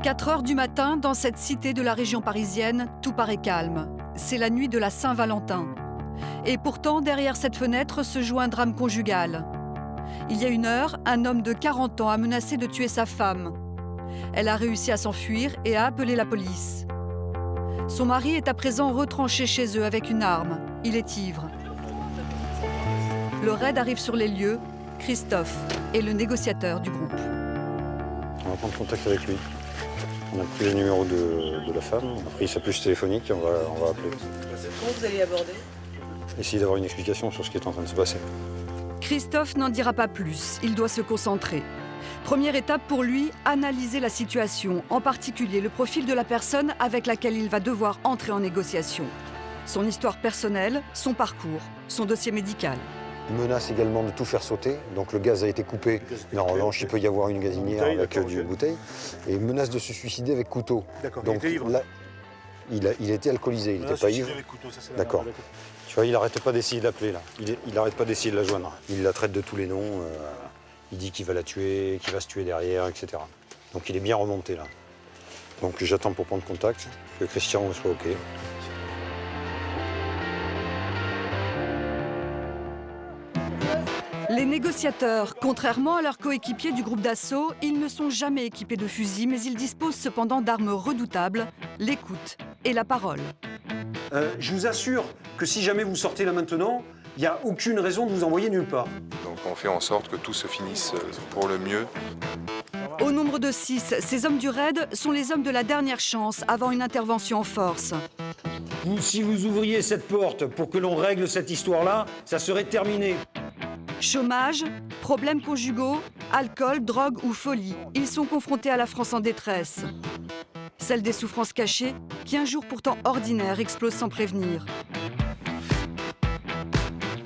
4 heures du matin, dans cette cité de la région parisienne, tout paraît calme. C'est la nuit de la Saint-Valentin. Et pourtant, derrière cette fenêtre se joue un drame conjugal. Il y a 1 heure, un homme de 40 ans a menacé de tuer sa femme. Elle a réussi à s'enfuir et a appelé la police. Son mari est à présent retranché chez eux avec une arme. Il est ivre. Le raid arrive sur les lieux. Christophe est le négociateur du groupe. On va prendre contact avec lui. On a pris le numéro de la femme, on a pris sa puce téléphonique et on va appeler. Comment vous allez aborder? Essayer d'avoir une explication sur ce qui est en train de se passer. Christophe n'en dira pas plus, il doit se concentrer. Première étape pour lui, analyser la situation, en particulier le profil de la personne avec laquelle il va devoir entrer en négociation. Son histoire personnelle, son parcours, son dossier médical. Il menace également de tout faire sauter, donc le gaz a été coupé, mais en revanche il peut y avoir une gazinière avec du bouteille. Et il menace de se suicider avec couteau. D'accord, donc il était ivre. Là, il était alcoolisé, il n'était pas ivre. D'accord. Tu vois, il n'arrête pas d'essayer d'appeler là. Il n'arrête pas d'essayer de la joindre. Il la traite de tous les noms. Il dit qu'il va la tuer, qu'il va se tuer derrière, etc. Donc il est bien remonté là. Donc j'attends pour prendre contact, que Christian soit OK. Les négociateurs, contrairement à leurs coéquipiers du groupe d'assaut, ils ne sont jamais équipés de fusils, mais ils disposent cependant d'armes redoutables, l'écoute et la parole. Je vous assure que si jamais vous sortez là maintenant, il n'y a aucune raison de vous envoyer nulle part. Donc on fait en sorte que tout se finisse pour le mieux. Au nombre de 6, ces hommes du raid sont les hommes de la dernière chance avant une intervention en force. Si vous ouvriez cette porte pour que l'on règle cette histoire-là, ça serait terminé. Chômage, problèmes conjugaux, alcool, drogue ou folie. Ils sont confrontés à la France en détresse. Celle des souffrances cachées, qui un jour pourtant ordinaire explose sans prévenir.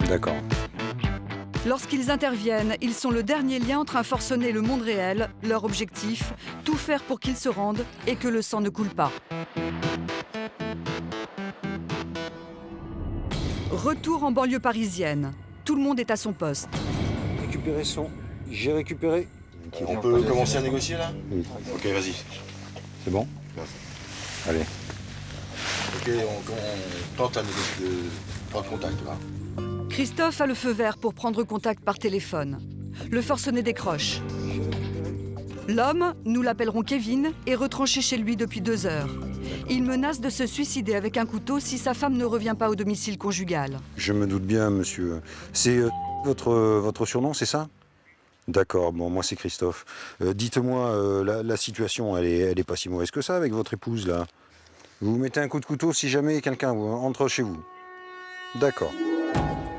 D'accord. Lorsqu'ils interviennent, ils sont le dernier lien entre un forcené et le monde réel. Leur objectif, tout faire pour qu'ils se rendent et que le sang ne coule pas. Retour en banlieue parisienne. Tout le monde est à son poste. Récupérer son. J'ai récupéré. On peut commencer à négocier là? Oui. Ok, vas-y. C'est bon? Allez. Ok, on tente de prendre contact là. Christophe a le feu vert pour prendre contact par téléphone. Le forcené décroche. L'homme, nous l'appellerons Kevin, est retranché chez lui depuis 2 heures. Il menace de se suicider avec un couteau si sa femme ne revient pas au domicile conjugal. Je me doute bien, monsieur. C'est votre surnom, c'est ça? D'accord, bon, moi c'est Christophe. Dites-moi, la situation, elle est pas si mauvaise que ça avec votre épouse, là. Vous mettez un coup de couteau si jamais quelqu'un entre chez vous. D'accord.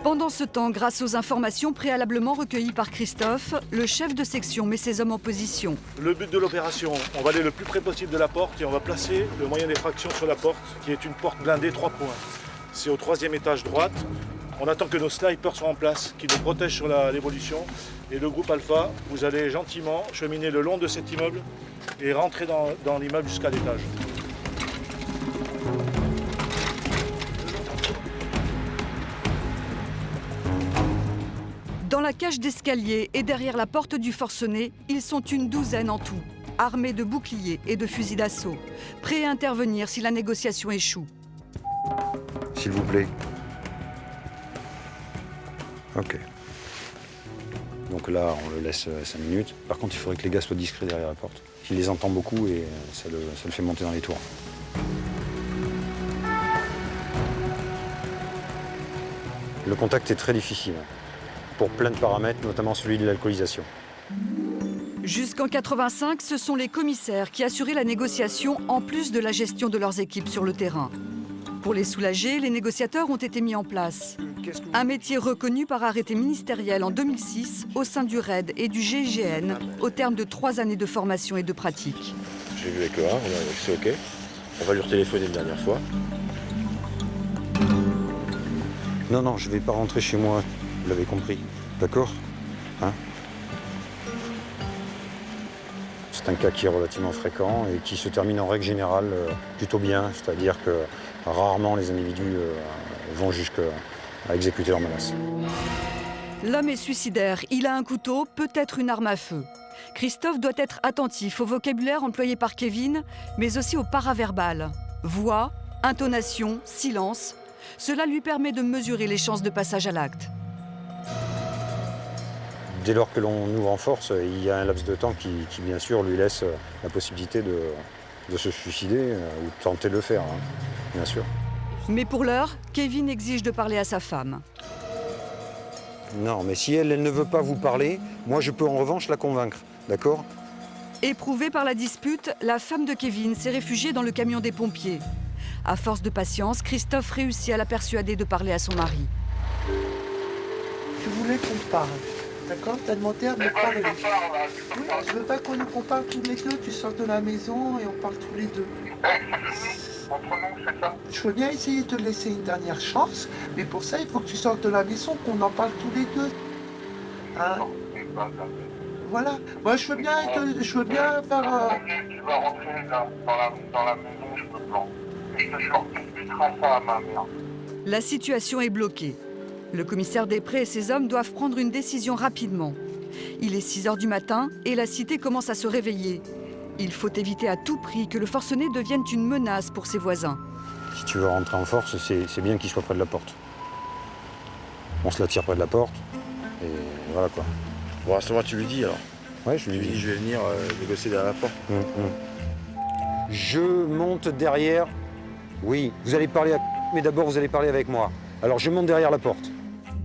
Pendant ce temps, grâce aux informations préalablement recueillies par Christophe, le chef de section met ses hommes en position. Le but de l'opération, on va aller le plus près possible de la porte et on va placer le moyen d'effraction sur la porte, qui est une porte blindée 3 points. C'est au 3e étage droite. On attend que nos snipers soient en place, qui nous protègent sur l'évolution. Et le groupe Alpha, vous allez gentiment cheminer le long de cet immeuble et rentrer dans l'immeuble jusqu'à l'étage. Dans la cage d'escalier et derrière la porte du forcené, ils sont une 12aine en tout, armés de boucliers et de fusils d'assaut, prêts à intervenir si la négociation échoue. S'il vous plaît. Ok. Donc là, on le laisse 5 minutes. Par contre, il faudrait que les gars soient discrets derrière la porte. Il les entend beaucoup et ça le fait monter dans les tours. Le contact est très difficile, pour plein de paramètres, notamment celui de l'alcoolisation. Jusqu'en 85, ce sont les commissaires qui assuraient la négociation en plus de la gestion de leurs équipes sur le terrain. Pour les soulager, les négociateurs ont été mis en place. Un métier reconnu par arrêté ministériel en 2006 au sein du RAID et du GIGN, au terme de 3 années de formation et de pratique. J'ai vu avec le 1, c'est OK. On va lui retéléphoner une dernière fois. Non, je vais pas rentrer chez moi, vous l'avez compris, d'accord? Hein? C'est un cas qui est relativement fréquent et qui se termine en règle générale plutôt bien, c'est-à-dire que rarement les individus vont jusqu'à exécuter leurs menaces. L'homme est suicidaire, il a un couteau, peut-être une arme à feu. Christophe doit être attentif au vocabulaire employé par Kevin, mais aussi au paraverbal. Voix, intonation, silence. Cela lui permet de mesurer les chances de passage à l'acte. Dès lors que l'on ouvre en force, il y a un laps de temps qui bien sûr, lui laisse la possibilité de se suicider ou de tenter de le faire, hein, bien sûr. Mais pour l'heure, Kevin exige de parler à sa femme. Non, mais si elle ne veut pas vous parler, moi je peux en revanche la convaincre, d'accord? Éprouvée par la dispute, la femme de Kevin s'est réfugiée dans le camion des pompiers. À force de patience, Christophe réussit à la persuader de parler à son mari. Je voulais qu'on parle, d'accord? T'as demandé à me parler. Oui, je veux pas qu'on parle tous les deux. Tu sors de la maison et on parle tous les deux. Je veux bien essayer de te laisser une dernière chance, mais pour ça, il faut que tu sortes de la maison, qu'on en parle tous les deux. Hein? Voilà. Moi, je veux bien faire... Tu vas rentrer dans la maison, je me plante. Et je te jure, tu expliqueras ça à ma mère. La situation est bloquée. Le commissaire Després et ses hommes doivent prendre une décision rapidement. Il est 6 h du matin et la cité commence à se réveiller. Il faut éviter à tout prix que le forcené devienne une menace pour ses voisins. Si tu veux rentrer en force, c'est bien qu'il soit près de la porte. On se l'attire près de la porte, et voilà quoi. Bon, à ce moment, tu lui dis alors. Ouais, je lui dis. Je vais venir négocier derrière la porte. Je monte derrière. Oui, vous allez parler mais d'abord vous allez parler avec moi. Alors je monte derrière la porte.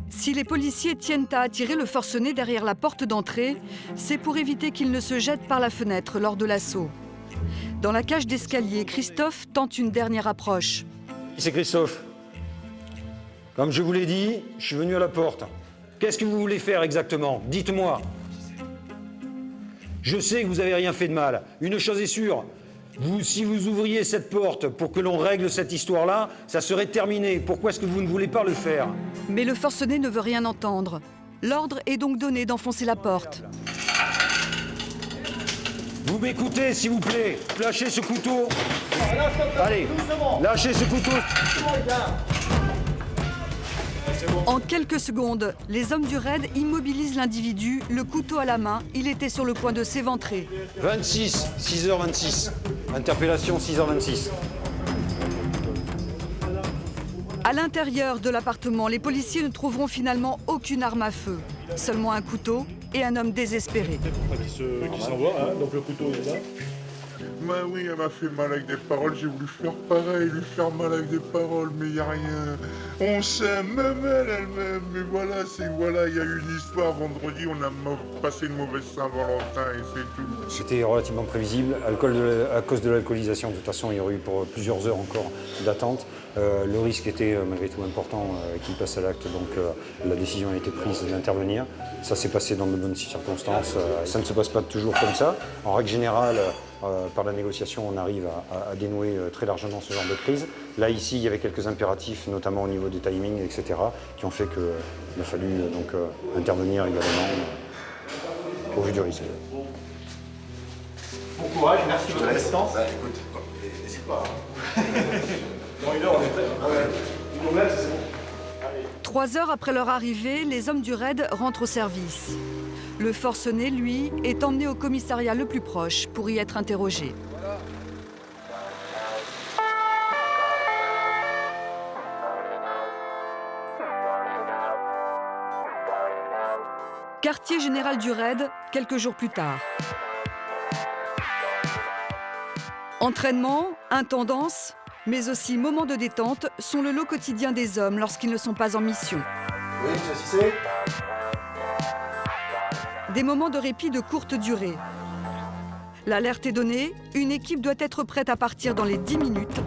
Si les policiers tiennent à attirer le forcené derrière la porte d'entrée, c'est pour éviter qu'il ne se jette par la fenêtre lors de l'assaut. Dans la cage d'escalier, Christophe tente une dernière approche. C'est Christophe. Comme je vous l'ai dit, je suis venu à la porte. Qu'est-ce que vous voulez faire exactement? Dites-moi. Je sais que vous n'avez rien fait de mal. Une chose est sûre, si vous ouvriez cette porte pour que l'on règle cette histoire-là, ça serait terminé. Pourquoi est-ce que vous ne voulez pas le faire? Mais le forcené ne veut rien entendre. L'ordre est donc donné d'enfoncer la porte. Vous m'écoutez, s'il vous plaît. Lâchez ce couteau. Allez, lâchez ce couteau. En quelques secondes, les hommes du raid immobilisent l'individu, le couteau à la main. Il était sur le point de s'éventrer. 26, 6h26. Interpellation 6h26. À l'intérieur de l'appartement, les policiers ne trouveront finalement aucune arme à feu. Seulement un couteau et un homme désespéré. Qui s'envoie, hein, donc le couteau est là. Bah oui, elle m'a fait mal avec des paroles, j'ai voulu faire pareil, lui faire mal avec des paroles, mais y a rien. On s'aime, même elle m'aime, mais voilà, il y a eu une histoire vendredi, on a passé une mauvaise Saint-Valentin et c'est tout. C'était relativement prévisible. À cause de l'alcoolisation, de toute façon, il y aurait eu pour plusieurs heures encore d'attente. Le risque était malgré tout important qu'il passe à l'acte, donc la décision a été prise d'intervenir. Ça s'est passé dans de bonnes circonstances. Ça ne se passe pas toujours comme ça. En règle générale, par la négociation, on arrive à dénouer très largement ce genre de crise. Là, ici, il y avait quelques impératifs, notamment au niveau des timings, etc., qui ont fait qu'il a fallu donc, intervenir également au vu du risque. Bon courage, merci de votre assistance. Bah écoute, n'hésite pas. Dans 1 heure, on est prêt. Une omelette, c'est bon. 3 heures après leur arrivée, les hommes du raid rentrent au service. Le forcené, lui, est emmené au commissariat le plus proche pour y être interrogé. Quartier général du raid, quelques jours plus tard. Entraînement, intendance, mais aussi moments de détente sont le lot quotidien des hommes lorsqu'ils ne sont pas en mission. Oui, ça c'est. Des moments de répit de courte durée. L'alerte est donnée, une équipe doit être prête à partir dans les 10 minutes.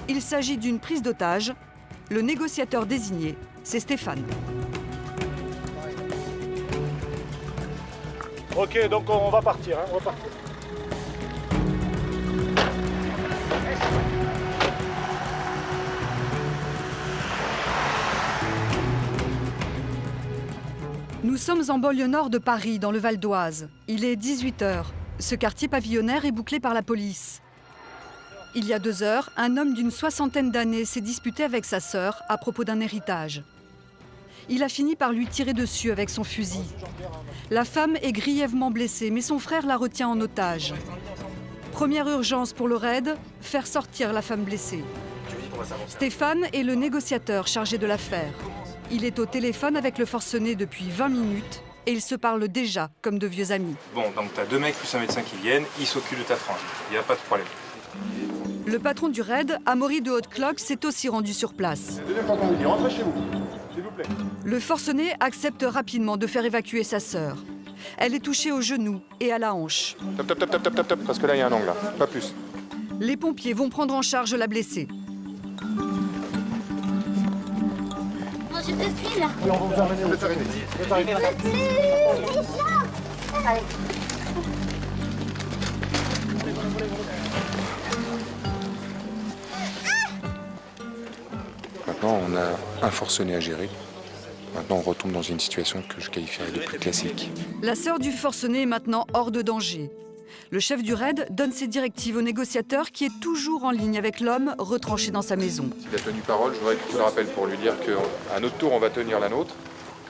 Il s'agit d'une prise d'otage. Le négociateur désigné, c'est Stéphane. Ok, donc on va partir, hein, on va partir. Nous sommes en banlieue nord de Paris, dans le Val d'Oise. Il est 18 h. Ce quartier pavillonnaire est bouclé par la police. Il y a 2 heures, un homme d'une 60aine d'années s'est disputé avec sa sœur à propos d'un héritage. Il a fini par lui tirer dessus avec son fusil. La femme est grièvement blessée, mais son frère la retient en otage. Première urgence pour le raid, faire sortir la femme blessée. Stéphane est le négociateur chargé de l'affaire. Il est au téléphone avec le forcené depuis 20 minutes et ils se parlent déjà comme de vieux amis. Bon, donc t'as 2 mecs plus un médecin qui viennent, ils s'occupent de ta frange. Il n'y a pas de problème. Le patron du raid, Amaury de Haute-Cloque, s'est aussi rendu sur place. Rentrez chez vous, s'il vous plaît. Le forcené accepte rapidement de faire évacuer sa sœur. Elle est touchée au genou et à la hanche. Top, parce que là, il y a un angle, là. Pas plus. Les pompiers vont prendre en charge la blessée. Non, je te suis là. Oui, on va vous amener. Vous êtes arrivé. Allez. Maintenant, on a un forcené à gérer. Maintenant, on retombe dans une situation que je qualifierais de plus classique. La sœur du forcené est maintenant hors de danger. Le chef du raid donne ses directives au négociateur qui est toujours en ligne avec l'homme retranché dans sa maison. S'il a tenu parole, je voudrais que tu le rappelles pour lui dire qu'à notre tour, on va tenir la nôtre.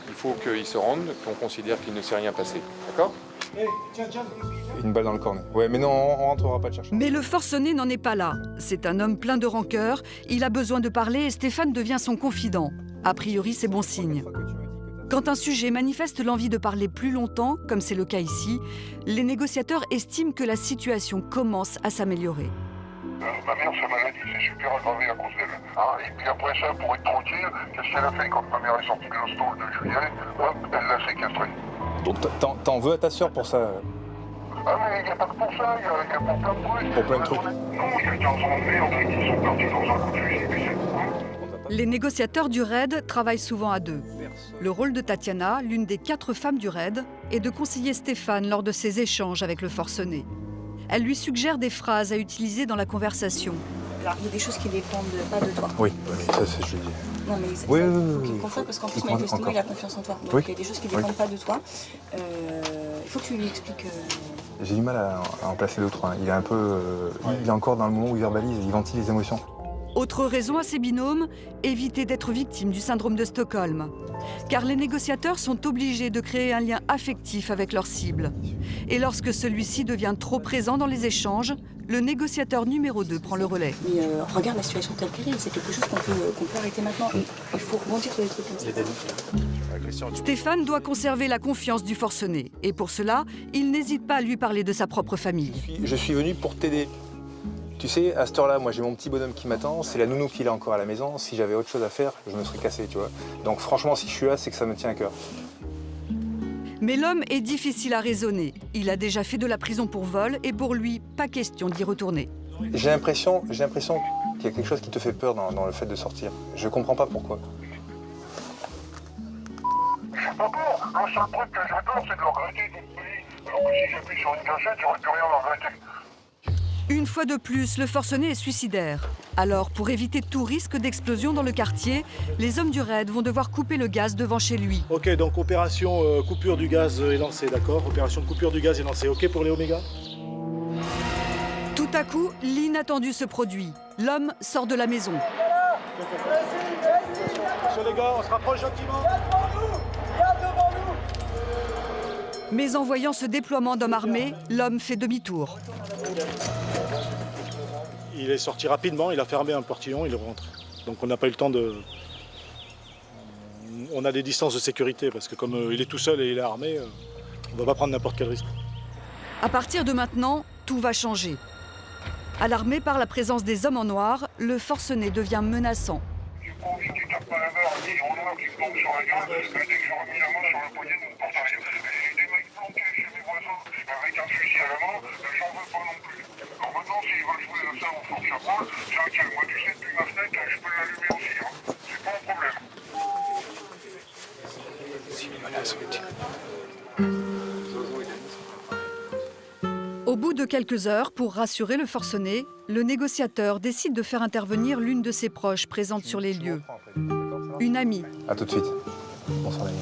Il faut qu'il se rende, qu'on considère qu'il ne s'est rien passé. D'accord ? Une balle dans le cornet. Ouais, mais non, on rentrera pas de chercher. Mais le forcené n'en est pas là. C'est un homme plein de rancœur. Il a besoin de parler et Stéphane devient son confident. A priori, c'est bon signe. Quand un sujet manifeste l'envie de parler plus longtemps, comme c'est le cas ici, les négociateurs estiment que la situation commence à s'améliorer. Ma mère, sa maladie s'est super aggravée à cause d'elle. Hein, et puis après ça, pour être tranquille, qu'est-ce qu'elle a fait quand ma mère est sortie de l'hosto le 2 juillet? Hop, elle l'a séquestrée. Donc t'en veux à ta sœur pour ça? Ah mais il n'y a pas que pour ça, il y a pour plein de trucs. Pour plein de trucs. Non, il y a 15 ans de merde qui sont partis dans un coup de fusil, mais c'est... Les négociateurs du raid travaillent souvent à deux. Le rôle de Tatiana, l'une des 4 femmes du raid, est de conseiller Stéphane lors de ses échanges avec le forcené. Elle lui suggère des phrases à utiliser dans la conversation. Alors, il y a des choses qui dépendent pas de toi. Oui, ça c'est je dis. Non, mais il faut qu'il comprenne parce qu'en plus, manifestement, il a confiance en toi. Donc, il y a des choses qui ne dépendent pas de toi. Il faut que tu lui expliques. J'ai du mal à en placer d'autres. Hein. Il est un peu. Il est encore dans le moment où il verbalise, il ventile les émotions. Autre raison à ces binômes, éviter d'être victime du syndrome de Stockholm. Car les négociateurs sont obligés de créer un lien affectif avec leur cible. Et lorsque celui-ci devient trop présent dans les échanges, le négociateur numéro 2 prend le relais. Mais regarde la situation telle qu'elle est, c'est quelque chose qu'on peut arrêter maintenant. Il faut rebondir sur des trucs comme ça. Stéphane doit conserver la confiance du forcené. Et pour cela, il n'hésite pas à lui parler de sa propre famille. Je suis venu pour t'aider. Tu sais, à cette heure-là, moi j'ai mon petit bonhomme qui m'attend, c'est la nounou qui est encore à la maison. Si j'avais autre chose à faire, je me serais cassé, tu vois. Donc franchement, si je suis là, c'est que ça me tient à cœur. Mais l'homme est difficile à raisonner. Il a déjà fait de la prison pour vol et pour lui, pas question d'y retourner. J'ai l'impression qu'il y a quelque chose qui te fait peur dans le fait de sortir. Je comprends pas pourquoi. J'ai pas peur. Le seul truc que j'ai peur, c'est de le regretter toute ma vie. Alors que si j'appuie sur une gâchette, j'aurais plus rien à regretter. Une fois de plus, le forcené est suicidaire. Alors, pour éviter tout risque d'explosion dans le quartier, les hommes du raid vont devoir couper le gaz devant chez lui. Ok, donc opération coupure du gaz est lancée, d'accord? Opération de coupure du gaz est lancée. Ok pour les Oméga? Tout à coup, l'inattendu se produit. L'homme sort de la maison. Attention les gars, on se rapproche gentiment. Mais en voyant ce déploiement d'hommes armés, l'homme fait demi-tour. Il est sorti rapidement, il a fermé un portillon, il rentre. Donc on n'a pas eu le temps de... On a des distances de sécurité parce que comme il est tout seul et il est armé, on ne va pas prendre n'importe quel risque. À partir de maintenant, tout va changer. Alarmé par la présence des hommes en noir, le forcené devient menaçant. J'ai pas envie qu'ils tapent pas la barre, ni en noir qui me tombe sur la gueule, dès que j'aurai mis la main sur le poignet de mon porte-avions. J'ai des mecs planqués chez mes voisins avec un fusil à la main, j'en veux pas non plus. Alors maintenant, s'ils veulent jouer à ça au force à poil, c'est ok, moi tu sais, depuis ma fenêtre, je peux l'allumer aussi, hein. C'est pas un problème. S'il est menace, on le tire. Au bout de quelques heures, pour rassurer le forcené, le négociateur décide de faire intervenir l'une de ses proches présente sur les lieux. Une amie. À tout de suite. Bonsoir l'ami.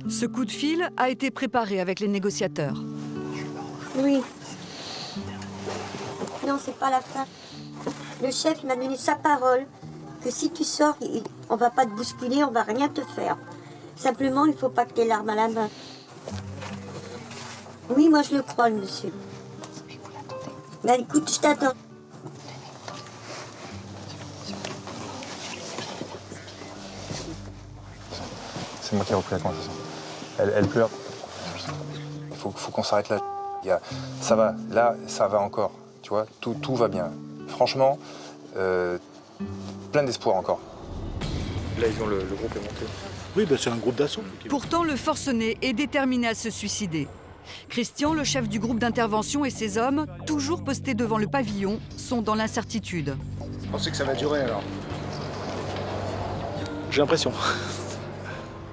Ce coup de fil a été préparé avec les négociateurs. Oui. Non, c'est pas la fin. Le chef il m'a donné sa parole que si tu sors, On va pas te bousculer, on va rien te faire. Simplement, il faut pas que tu aies l'arme à la main. Oui, moi je le crois, le monsieur. Ben écoute, je t'attends. C'est moi qui ai repris la conversation. Elle pleure. Il faut qu'on s'arrête là. Ça va, là, ça va encore. Tu vois, tout va bien. Franchement, plein d'espoir encore. Là, ils ont le groupe est monté. Oui, c'est un groupe d'assaut. Pourtant, le forcené est déterminé à se suicider. Christian, le chef du groupe d'intervention, et ses hommes, toujours postés devant le pavillon, sont dans l'incertitude. Vous pensez que ça va durer alors? J'ai l'impression.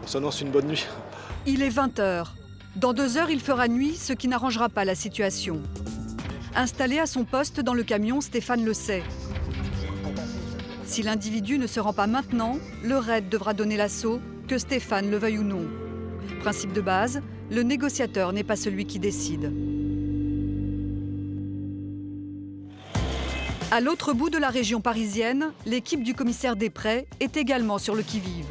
On s'annonce une bonne nuit. Il est 20h. Dans 2 heures, il fera nuit, ce qui n'arrangera pas la situation. Installé à son poste dans le camion, Stéphane le sait. Si l'individu ne se rend pas maintenant, le raid devra donner l'assaut, que Stéphane le veuille ou non. Principe de base, le négociateur n'est pas celui qui décide. À l'autre bout de la région parisienne, l'équipe du commissaire Després est également sur le qui-vive.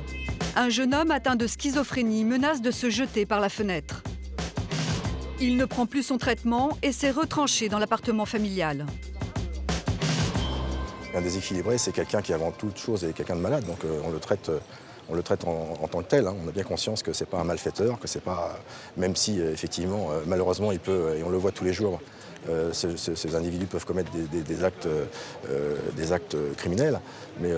Un jeune homme atteint de schizophrénie menace de se jeter par la fenêtre. Il ne prend plus son traitement et s'est retranché dans l'appartement familial. Un déséquilibré, c'est quelqu'un qui, avant toute chose, est quelqu'un de malade. Donc on le traite en tant que tel. Hein. On a bien conscience que ce n'est pas un malfaiteur, que c'est pas, même si effectivement, malheureusement, il peut, et on le voit tous les jours, ces individus peuvent commettre des actes criminels, mais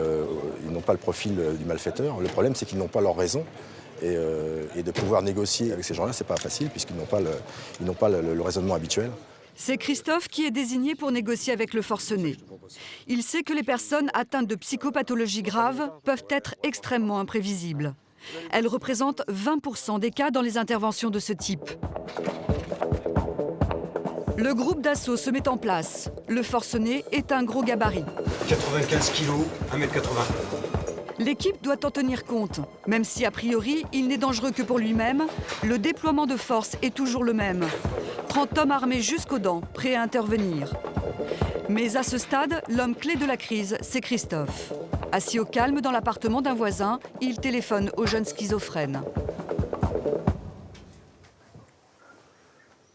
ils n'ont pas le profil du malfaiteur. Le problème, c'est qu'ils n'ont pas leur raison. Et de pouvoir négocier avec ces gens-là, c'est pas facile, puisqu'ils n'ont pas le raisonnement habituel. C'est Christophe qui est désigné pour négocier avec le forcené. Il sait que les personnes atteintes de psychopathologies graves peuvent être extrêmement imprévisibles. Elles représentent 20% des cas dans les interventions de ce type. Le groupe d'assaut se met en place. Le forcené est un gros gabarit. 95 kilos, 1m80. L'équipe doit en tenir compte. Même si, a priori, il n'est dangereux que pour lui-même, le déploiement de force est toujours le même. 30 hommes armés jusqu'aux dents, prêts à intervenir. Mais à ce stade, l'homme clé de la crise, c'est Christophe. Assis au calme dans l'appartement d'un voisin, il téléphone au jeune schizophrène.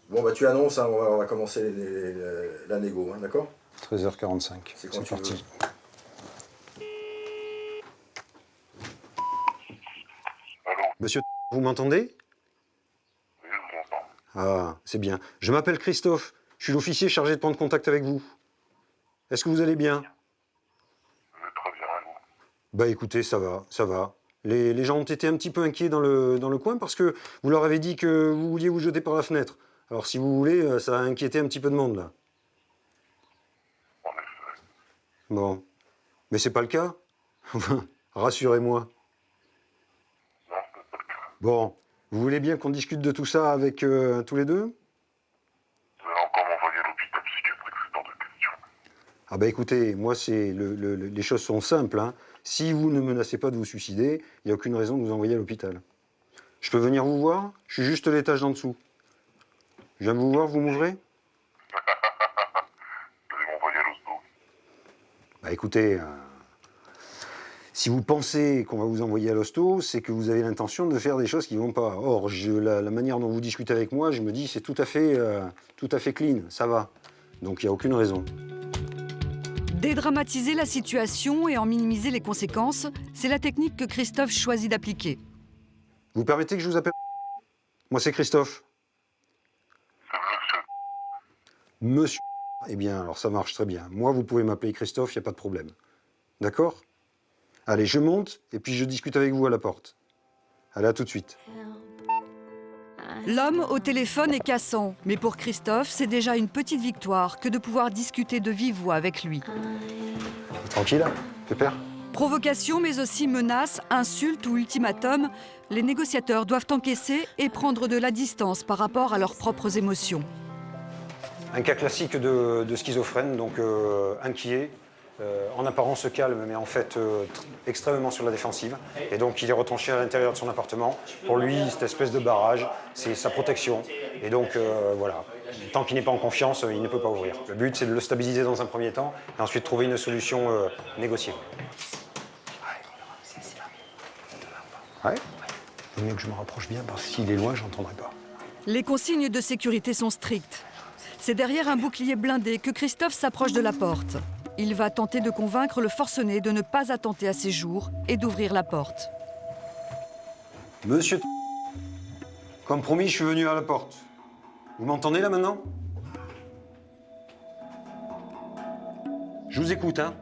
Bon, tu annonces, hein, on va commencer la négo, hein, d'accord? 13h45, c'est parti. Monsieur, vous m'entendez? Oui, je vous entends. Ah, c'est bien. Je m'appelle Christophe. Je suis l'officier chargé de prendre contact avec vous. Est-ce que vous allez bien? Je vais très bien, et vous? Bah écoutez, ça va, ça va. Les gens ont été un petit peu inquiets dans le coin parce que vous leur avez dit que vous vouliez vous jeter par la fenêtre. Alors si vous voulez, ça a inquiété un petit peu de monde là. En effet. Bon. Mais c'est pas le cas? Rassurez-moi. Non, c'est pas le cas. Bon. Vous voulez bien qu'on discute de tout ça avec tous les deux? Vous allez encore m'envoyer à l'hôpital psychiatrique, c'est hors de question. Ah bah écoutez, moi c'est les choses sont simples. Hein. Si vous ne menacez pas de vous suicider, il n'y a aucune raison de vous envoyer à l'hôpital. Je peux venir vous voir? Je suis juste l'étage d'en dessous. Je viens vous voir, vous m'ouvrez? Vous allez m'envoyer à l'hosto. Bah écoutez, si vous pensez qu'on va vous envoyer à l'hosto, c'est que vous avez l'intention de faire des choses qui ne vont pas. Or, la manière dont vous discutez avec moi, je me dis c'est tout à fait clean, ça va. Donc il n'y a aucune raison. Dédramatiser la situation et en minimiser les conséquences, c'est la technique que Christophe choisit d'appliquer. Vous permettez que je vous appelle? Moi c'est Christophe. C'est monsieur. Monsieur. Eh bien, alors ça marche très bien. Moi, vous pouvez m'appeler Christophe, il n'y a pas de problème. D'accord? Allez, je monte et puis je discute avec vous à la porte. Allez, à tout de suite. L'homme au téléphone est cassant, mais pour Christophe, c'est déjà une petite victoire que de pouvoir discuter de vive voix avec lui. Tranquille, pépère? Provocation, mais aussi menaces, insultes ou ultimatums, les négociateurs doivent encaisser et prendre de la distance par rapport à leurs propres émotions. Un cas classique de schizophrène, donc inquiet, en apparence calme, mais en fait extrêmement sur la défensive. Et donc il est retranché à l'intérieur de son appartement. Pour lui, cette espèce de barrage, c'est sa protection. Et donc voilà, tant qu'il n'est pas en confiance, il ne peut pas ouvrir. Le but, c'est de le stabiliser dans un premier temps, et ensuite trouver une solution négociée. Ouais. Il vaut mieux que je me rapproche bien, parce que s'il est loin, j'entendrai pas. Les consignes de sécurité sont strictes. C'est derrière un bouclier blindé que Christophe s'approche de la porte. Il va tenter de convaincre le forcené de ne pas attenter à ses jours et d'ouvrir la porte. Monsieur, comme promis, je suis venu à la porte. Vous m'entendez là maintenant? Je vous écoute, hein.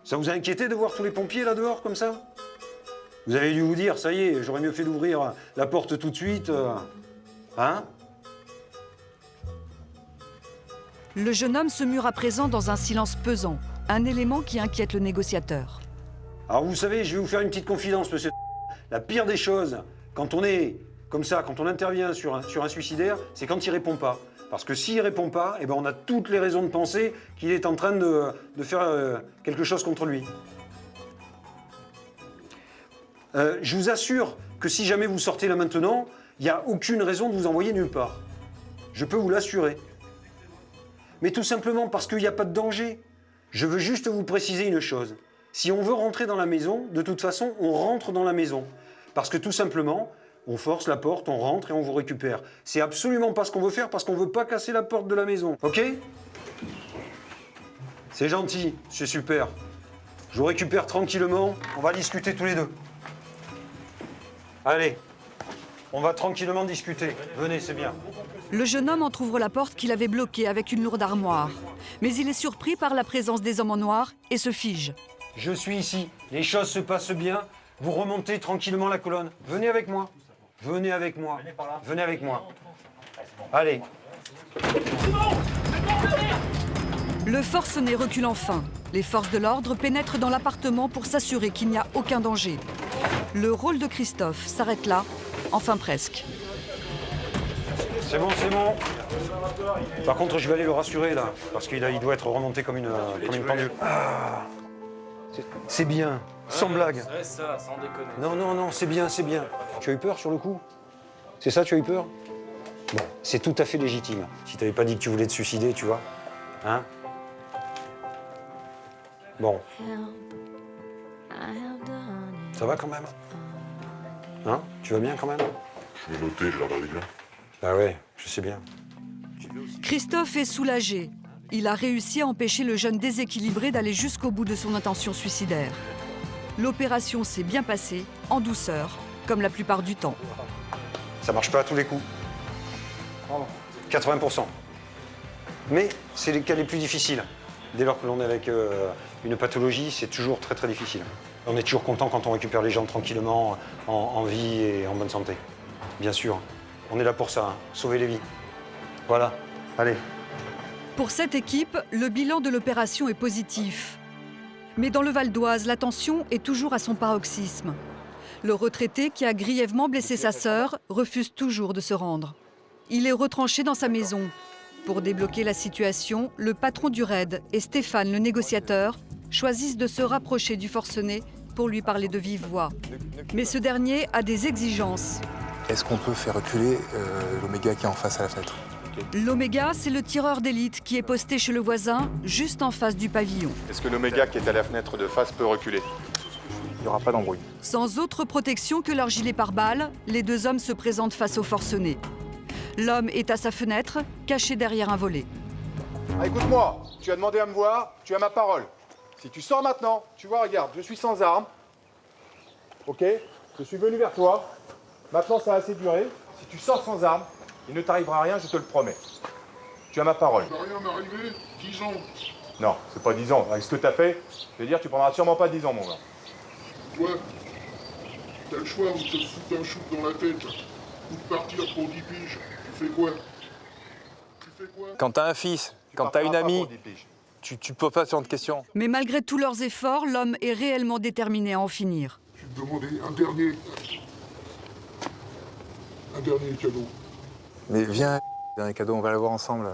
Ça vous a inquiété de voir tous les pompiers là dehors comme ça? Vous avez dû vous dire, ça y est, j'aurais mieux fait d'ouvrir la porte tout de suite. Hein? Le jeune homme se mure à présent dans un silence pesant, un élément qui inquiète le négociateur. Alors vous savez, je vais vous faire une petite confidence, monsieur. La pire des choses, quand on est comme ça, quand on intervient sur un suicidaire, c'est quand il répond pas. Parce que s'il répond pas, eh ben on a toutes les raisons de penser qu'il est en train de faire quelque chose contre lui. Je vous assure que si jamais vous sortez là maintenant, il n'y a aucune raison de vous envoyer nulle part. Je peux vous l'assurer. Mais tout simplement parce qu'il n'y a pas de danger. Je veux juste vous préciser une chose. Si on veut rentrer dans la maison, de toute façon, on rentre dans la maison. Parce que tout simplement, on force la porte, on rentre et on vous récupère. C'est absolument pas ce qu'on veut faire parce qu'on ne veut pas casser la porte de la maison. Ok? C'est gentil, c'est super. Je vous récupère tranquillement, on va discuter tous les deux. Allez, on va tranquillement discuter. Venez, c'est bien. Le jeune homme entrouvre la porte qu'il avait bloquée avec une lourde armoire. Mais il est surpris par la présence des hommes en noir et se fige. Je suis ici, les choses se passent bien. Vous remontez tranquillement la colonne. Venez avec moi. Venez avec moi. Venez avec moi. Allez. Le forcené recule enfin. Les forces de l'ordre pénètrent dans l'appartement pour s'assurer qu'il n'y a aucun danger. Le rôle de Christophe s'arrête là, enfin presque. C'est bon, c'est bon. Par contre, je vais aller le rassurer là, parce qu'il doit être remonté comme une pendule. Ah. C'est bien, sans blague. C'est ça, sans déconner. Non, non, non, c'est bien, c'est bien. Tu as eu peur sur le coup? C'est ça, tu as eu peur? Bon, c'est tout à fait légitime. Si tu n'avais pas dit que tu voulais te suicider, tu vois. Hein? Bon. Ça va quand même? Hein? Tu vas bien quand même? Je vais noter, je regarde bien. Bah ouais, je sais bien. Christophe est soulagé. Il a réussi à empêcher le jeune déséquilibré d'aller jusqu'au bout de son intention suicidaire. L'opération s'est bien passée, en douceur, comme la plupart du temps. Ça marche pas à tous les coups. 80%. Mais c'est les cas les plus difficiles. Dès lors que l'on est avec une pathologie, c'est toujours très très difficile. On est toujours content quand on récupère les gens tranquillement, en vie et en bonne santé. Bien sûr. On est là pour ça, hein. Sauver les vies. Voilà. Allez. Pour cette équipe, le bilan de l'opération est positif. Mais dans le Val d'Oise, la tension est toujours à son paroxysme. Le retraité, qui a grièvement blessé sa sœur, refuse toujours de se rendre. Il est retranché dans sa maison. Pour débloquer la situation, le patron du raid et Stéphane, le négociateur, choisissent de se rapprocher du forcené pour lui parler de vive voix. Mais ce dernier a des exigences. Est-ce qu'on peut faire reculer l'Oméga qui est en face à la fenêtre? L'Oméga, c'est le tireur d'élite qui est posté chez le voisin, juste en face du pavillon. Est-ce que l'Oméga qui est à la fenêtre de face peut reculer? Il n'y aura pas d'embrouille. Sans autre protection que leur gilet pare-balles, les deux hommes se présentent face au forcené. L'homme est à sa fenêtre, caché derrière un volet. Ah, écoute-moi, tu as demandé à me voir, tu as ma parole. Si tu sors maintenant, tu vois, regarde, je suis sans arme. Ok? Je suis venu vers toi. Maintenant, ça a assez duré. Si tu sors sans arme, il ne t'arrivera rien, je te le promets. Tu as ma parole. Il va rien m'arriver, 10 ans. Non, c'est pas 10 ans. Avec ce que t'as fait, je veux dire, tu prendras sûrement pas 10 ans, mon gars. Toi, t'as le choix ou de te foutre un shoot dans la tête, ou de partir pour 10 piges. Tu fais quoi? Quand t'as un fils, quand t'as une amie, tu peux pas ce genre de questions. Mais malgré tous leurs efforts, l'homme est réellement déterminé à en finir. Je vais te demander un dernier cadeau. Mais viens, dernier cadeau, on va l'avoir ensemble.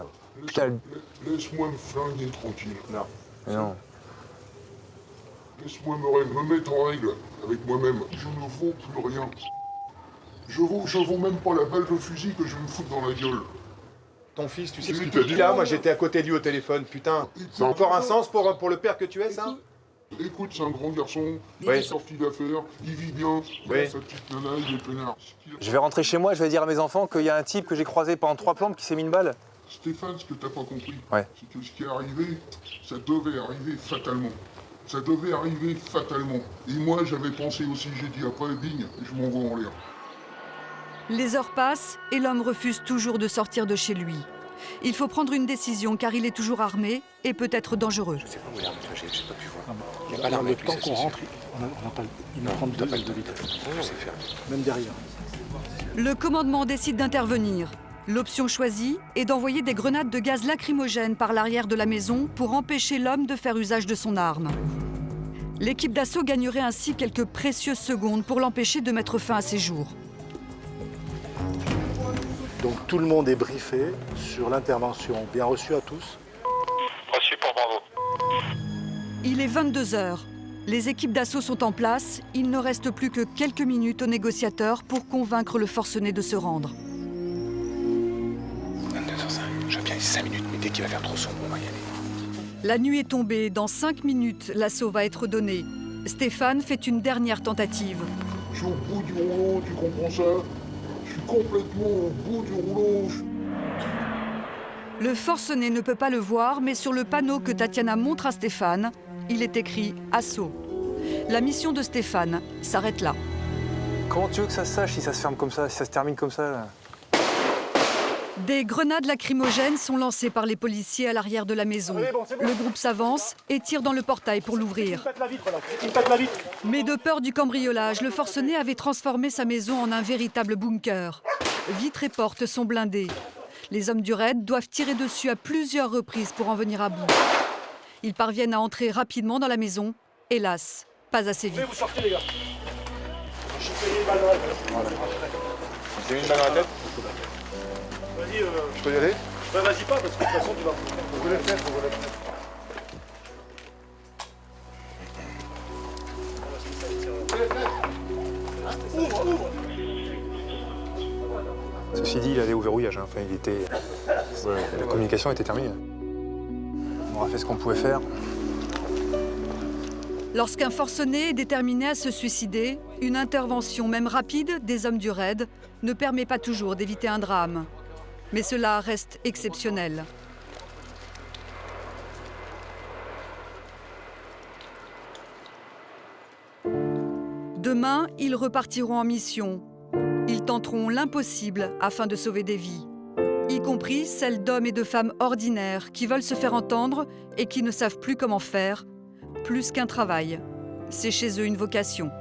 Laisse-moi me flinguer tranquille. Non. Mais non. Laisse-moi me mettre en règle avec moi-même. Je ne vaux plus rien. Je vaux même pas la balle de fusil que je vais me foutre dans la gueule. Ton fils, tu sais ce qu'il te dit là? Moi, j'étais à côté de lui au téléphone. Putain, c'est encore un sens pour le père que tu es, ça? Écoute, c'est un grand garçon, il est sorti d'affaires, il vit bien, il a sa petite nana, il est peinard. Je vais rentrer chez moi, je vais dire à mes enfants qu'il y a un type que j'ai croisé pendant 3 plombes qui s'est mis une balle. Stéphane, ce que t'as pas compris, Ouais. c'est que ce qui est arrivé, ça devait arriver fatalement. Ça devait arriver fatalement. Et moi, j'avais pensé aussi, j'ai dit après, bing, je m'envoie en l'air. Les heures passent et l'homme refuse toujours de sortir de chez lui. Il faut prendre une décision car il est toujours armé et peut être dangereux. Je sais pas où est l'arme que j'ai pas pu voir. Il n'y a pas l'arme. Le temps qu'on rentre, on n'a pas il nous prend 2 balles de vitesse. Je sais faire. Même derrière. Le commandement décide d'intervenir. L'option choisie est d'envoyer des grenades de gaz lacrymogène par l'arrière de la maison pour empêcher l'homme de faire usage de son arme. L'équipe d'assaut gagnerait ainsi quelques précieuses secondes pour l'empêcher de mettre fin à ses jours. Donc tout le monde est briefé sur l'intervention. Bien reçu à tous. Reçu pour Bravo. Il est 22 h. Les équipes d'assaut sont en place. Il ne reste plus que quelques minutes aux négociateurs pour convaincre le forcené de se rendre. 22h05. Je viens ici 5 minutes, mais dès qu'il va faire trop sombre, on va y aller. La nuit est tombée. Dans 5 minutes, l'assaut va être donné. Stéphane fait une dernière tentative. Je suis au bout du rouleau, tu comprends ça? Je suis complètement au bout du rouleau. Le forcené ne peut pas le voir, mais sur le panneau que Tatiana montre à Stéphane, il est écrit « Assaut ». La mission de Stéphane s'arrête là. Comment tu veux que ça se sache si ça se ferme comme ça, si ça se termine comme ça là? Des grenades lacrymogènes sont lancées par les policiers à l'arrière de la maison. Le groupe s'avance et tire dans le portail pour l'ouvrir. Mais de peur du cambriolage, le forcené avait transformé sa maison en un véritable bunker. Vitres et portes sont blindées. Les hommes du raid doivent tirer dessus à plusieurs reprises pour en venir à bout. Ils parviennent à entrer rapidement dans la maison. Hélas, pas assez vite. Vous sortez les gars. J'ai mis une balle dans la tête. Vas-y, Je peux y aller? bah, vas-y pas, parce que de toute façon tu vas. Vous voulez le faire, vous voulez le faire. Ouvre. Ceci dit, il allait au verrouillage. Enfin, il était... la communication était terminée. On aura fait ce qu'on pouvait faire. Lorsqu'un forcené est déterminé à se suicider, une intervention, même rapide, des hommes du raid ne permet pas toujours d'éviter un drame. Mais cela reste exceptionnel. Demain, ils repartiront en mission. Ils tenteront l'impossible afin de sauver des vies, y compris celles d'hommes et de femmes ordinaires qui veulent se faire entendre et qui ne savent plus comment faire, plus qu'un travail. C'est chez eux une vocation.